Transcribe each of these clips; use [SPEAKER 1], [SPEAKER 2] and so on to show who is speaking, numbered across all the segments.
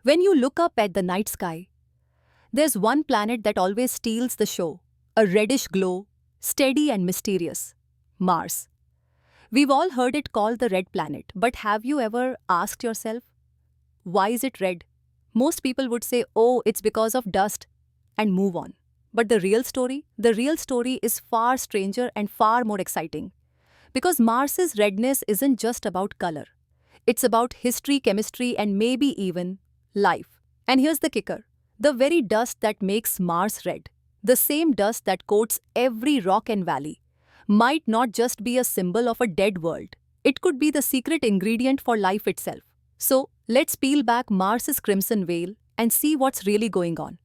[SPEAKER 1] When you look up at the night sky, there's one planet that always steals the show, a reddish glow, steady and mysterious Mars. We've all heard it called the red planet, but have you ever asked yourself, why is it red? Most people would say, oh, it's because of dust, and move on. But the real story is far stranger and far more exciting. Because Mars's redness isn't just about color. It's about history, chemistry, and maybe even life. And here's the kicker. The very dust that makes Mars red, the same dust that coats every rock and valley, might not just be a symbol of a dead world. It could be the secret ingredient for life itself. So, let's peel back Mars's crimson veil and see what's really going on.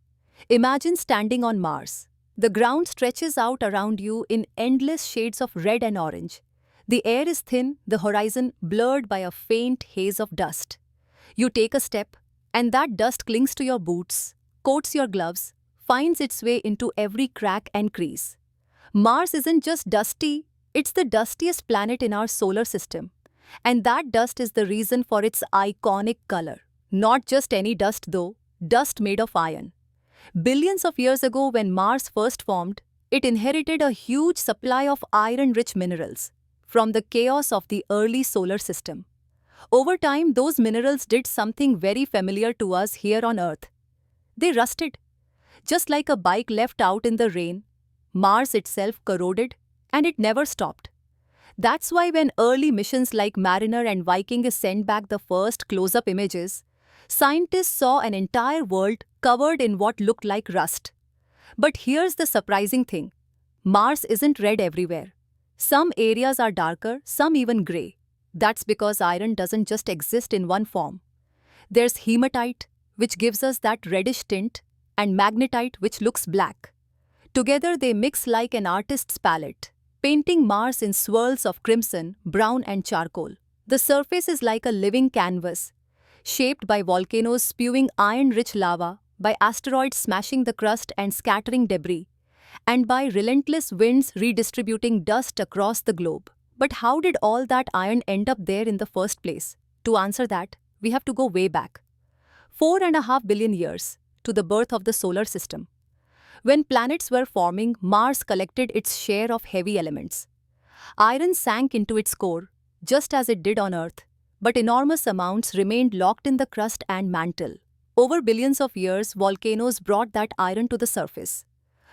[SPEAKER 1] Imagine standing on Mars. The ground stretches out around you in endless shades of red and orange. The air is thin, the horizon blurred by a faint haze of dust. You take a step, and that dust clings to your boots, coats your gloves, finds its way into every crack and crease. Mars isn't just dusty, it's the dustiest planet in our solar system. And that dust is the reason for its iconic color. Not just any dust though, dust made of iron. Billions of years ago, when Mars first formed, it inherited a huge supply of iron-rich minerals from the chaos of the early solar system. Over time, those minerals did something very familiar to us here on Earth. They rusted. Just like a bike left out in the rain, Mars itself corroded, and it never stopped. That's why when early missions like Mariner and Viking sent back the first close-up images, scientists saw an entire world covered in what looked like rust. But here's the surprising thing. Mars isn't red everywhere. Some areas are darker, some even grey. That's because iron doesn't just exist in one form. There's hematite, which gives us that reddish tint, and magnetite, which looks black. Together they mix like an artist's palette, painting Mars in swirls of crimson, brown and charcoal. The surface is like a living canvas, shaped by volcanoes spewing iron-rich lava, by asteroids smashing the crust and scattering debris, and by relentless winds redistributing dust across the globe. But how did all that iron end up there in the first place? To answer that, we have to go way back. 4.5 billion years, to the birth of the solar system. When planets were forming, Mars collected its share of heavy elements. Iron sank into its core, just as it did on Earth, but enormous amounts remained locked in the crust and mantle. Over billions of years, volcanoes brought that iron to the surface.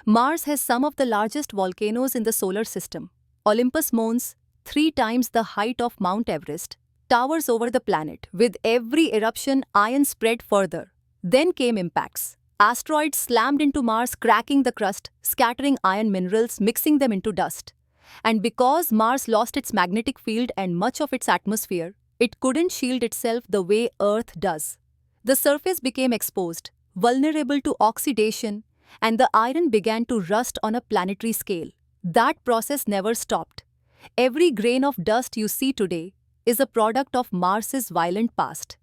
[SPEAKER 1] Mars has some of the largest volcanoes in the solar system. Olympus Mons, 3 times the height of Mount Everest, towers over the planet. With every eruption, iron spread further. Then came impacts. Asteroids slammed into Mars, cracking the crust, scattering iron minerals, mixing them into dust. And because Mars lost its magnetic field and much of its atmosphere, it couldn't shield itself the way Earth does. The surface became exposed, vulnerable to oxidation, and the iron began to rust on a planetary scale. That process never stopped. Every grain of dust you see today is a product of Mars's violent past.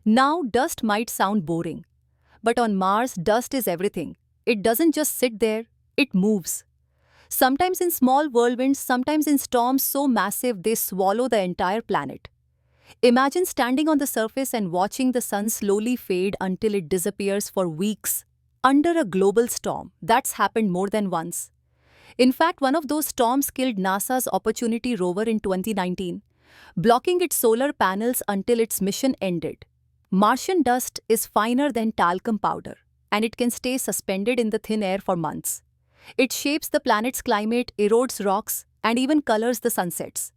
[SPEAKER 1] Now, dust might sound boring, but on Mars, dust is everything. It doesn't just sit there, it moves. Sometimes in small whirlwinds, sometimes in storms so massive they swallow the entire planet. Imagine standing on the surface and watching the sun slowly fade until it disappears for weeks under a global storm. That's happened more than once. In fact, one of those storms killed NASA's Opportunity rover in 2019, blocking its solar panels until its mission ended. Martian dust is finer than talcum powder, and it can stay suspended in the thin air for months. It shapes the planet's climate, erodes rocks, and even colors the sunsets.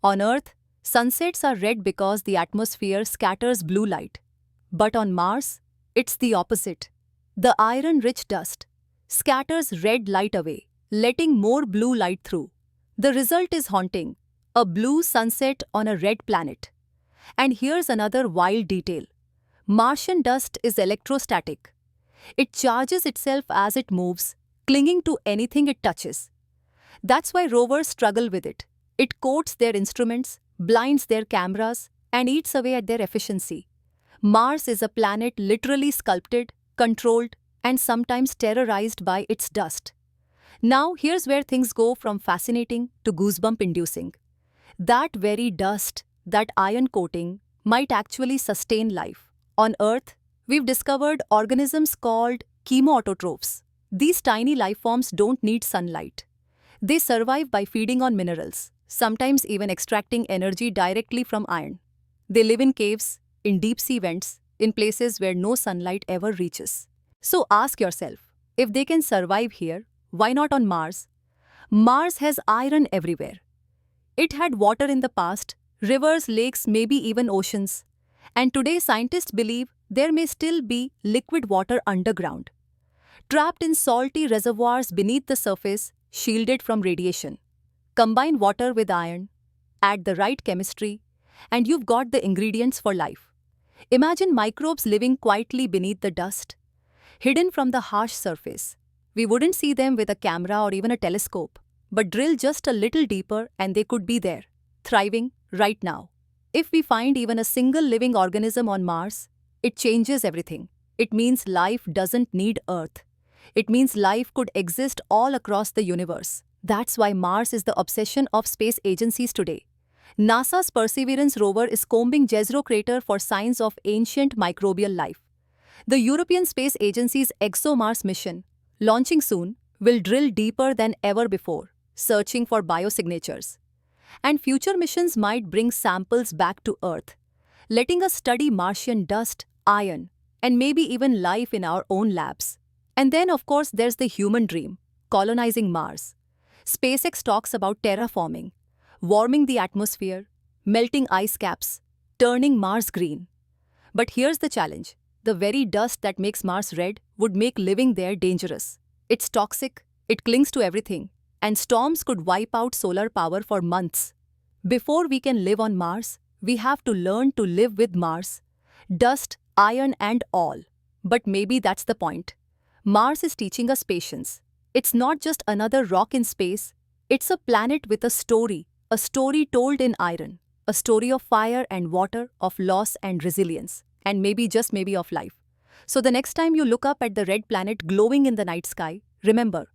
[SPEAKER 1] On Earth, sunsets are red because the atmosphere scatters blue light. But on Mars, it's the opposite. The iron-rich dust scatters red light away, letting more blue light through. The result is haunting, a blue sunset on a red planet. And here's another wild detail. Martian dust is electrostatic. It charges itself as it moves, clinging to anything it touches. That's why rovers struggle with it. It coats their instruments, blinds their cameras, and eats away at their efficiency. Mars is a planet literally sculpted, controlled, and sometimes terrorized by its dust. Now, here's where things go from fascinating to goosebump-inducing. That very dust, that iron coating, might actually sustain life. On Earth, We've discovered organisms called chemoautotrophs. These tiny life forms don't need sunlight. They survive by feeding on minerals, sometimes even extracting energy directly from iron. They live in caves, in deep sea vents, in places where no sunlight ever reaches. So ask yourself, if they can survive here, why not on Mars? Mars has iron everywhere. It had water in the past, rivers, lakes, maybe even oceans. And today scientists believe there may still be liquid water underground, trapped in salty reservoirs beneath the surface, shielded from radiation. Combine water with iron, add the right chemistry, and you've got the ingredients for life. Imagine microbes living quietly beneath the dust, hidden from the harsh surface. We wouldn't see them with a camera or even a telescope, but drill just a little deeper and they could be there, thriving right now. If we find even a single living organism on Mars, it changes everything. It means life doesn't need Earth. It means life could exist all across the universe. That's why Mars is the obsession of space agencies today. NASA's Perseverance rover is combing Jezero crater for signs of ancient microbial life. The European Space Agency's ExoMars mission, launching soon, will drill deeper than ever before, searching for biosignatures. And future missions might bring samples back to Earth, letting us study Martian dust, iron, and maybe even life in our own labs. And then, of course, there's the human dream, colonizing Mars. SpaceX talks about terraforming, warming the atmosphere, melting ice caps, turning Mars green. But here's the challenge. The very dust that makes Mars red would make living there dangerous. It's toxic, it clings to everything, and storms could wipe out solar power for months. Before we can live on Mars, we have to learn to live with Mars, dust, iron, and all. But maybe that's the point. Mars is teaching us patience. It's not just another rock in space, it's a planet with a story told in iron, a story of fire and water, of loss and resilience, and maybe, just maybe, of life. So the next time you look up at the red planet glowing in the night sky, remember,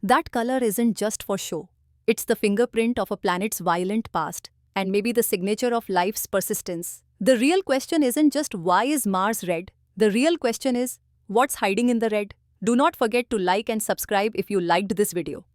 [SPEAKER 1] that color isn't just for show. It's the fingerprint of a planet's violent past, and maybe the signature of life's persistence. The real question isn't just why is Mars red? The real question is, what's hiding in the red? Do not forget to like and subscribe if you liked this video.